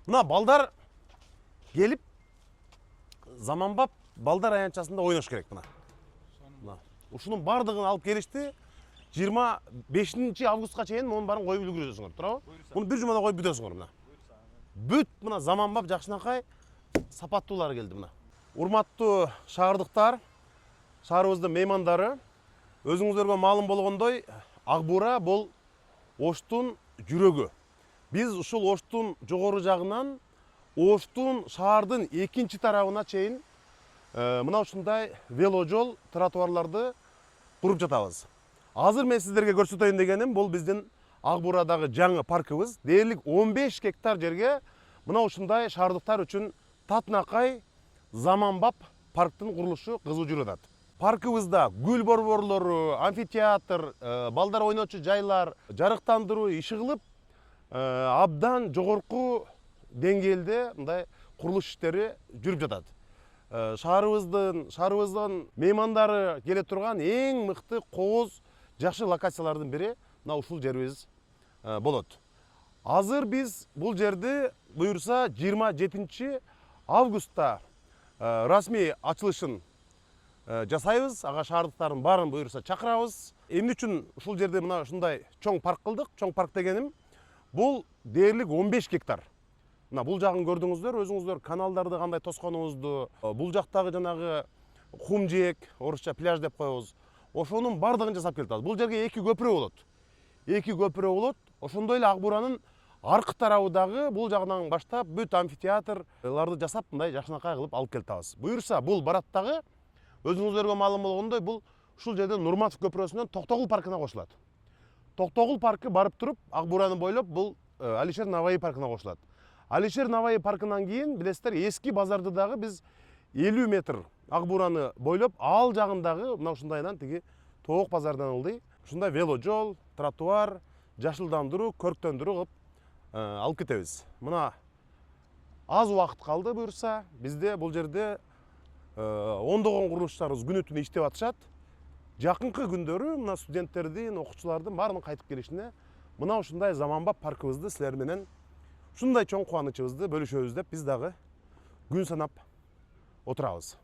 Мына балдар келип заманбап балдар аянтчасында ойнош керек мына. Ушунун бардыгын алып келишти. 25 августка чейин мунун баарын коюп үлгүрөсүңөр, туурабы? Муну бир жумада коюп бүтөсүңөр мына. Бүт мына заманбап жакшынакай сапаттуулары келди мына. Урматтуу шаардыктар, шаарыбыздын меймандары, өзүңүздөргө маалым болгондой, Ак Буура бул Оштун жүрөгү. Биз ушул Оштун жогору жагынан Оштун шаардын экинчи тарабына чейин мына ушундай веложол, тротуарларды куруп жатабыз. Азыр мен сиздерге көрсөтөйүн дегеним бул биздин Ак Буурадагы жаңы паркыбыз. Дээрлик 15 гектар жерге мына ушундай шаардыктар үчүн татынакай заманбап парктын курулушу кызуу жүрүп атат. Паркыбызда гүл борборлору, амфитеатр, балдар ойночу жайлар, жарыктандыруу иши кылып, абдан жогорку деңгээлде мындай курулуш иштери жүрүп жатат. Шаарыбыздын меймандары келе турган эң мыкты кооз жакшы локациялардын бири мына ушул жерибиз болот. Азыр биз бул жерди буюрса 27 августта расмий ачылышын жасайбыз. Ага шаардыктардын баарын буюрса чакырабыз. Эмне үчүн ушул жерде мына ушундай чоң парк кылдык? Чоң парк дегеним бул дээрлик 15 гектар. Мына бул жагын көрдүңүздөр, өзүңүздөр каналдарды кандай тосконуңузду, бул жактагы жанагы кум жээк, орусча пляж деп коебуз. Ошонун бардыгын жасап келатабыз. Бул жерге 2 көпүрө болот. 2 көпүрө болот. Ошондой эле Ак Бууранын аркы тарабы дагы бул жагынан баштап бүт амфитеатрларды жасап мындай жакшынакай кылып алып келатабыз. Буюрса бул бараттагы өзүңүздөргө маалым болгондой бул ушул жерден Нурматов көпүрөсүнөн Токтогул паркына кошулат. Токтогул паркы барып туруп Ак Буураны бойлоп бул Алишер Наваи паркына кошулат. Алишер Наваи паркынан кийин билесиздер эски базарды дагы биз 50 метр Ак Буураны бойлоп ал жагындагы мына ушундайдан тиги Тоок базардан ылдый ушундай веложол, тротуар, жашылдандыруу, көрктөндүрүү кылып алып кетебиз. Мына аз убакыт калды буюрса, бизде бул жерде ондогон курулушчуларыбыз күнү түнү иштеп атышат. Жакынкы күндөрү мына студенттердин, окуучулардын баарынын кайтып келишине мына ушундай заманбап паркыбызды силер менен ушундай чоң кубанычыбызды бөлүшөбүз деп биз дагы күн санап отурабыз.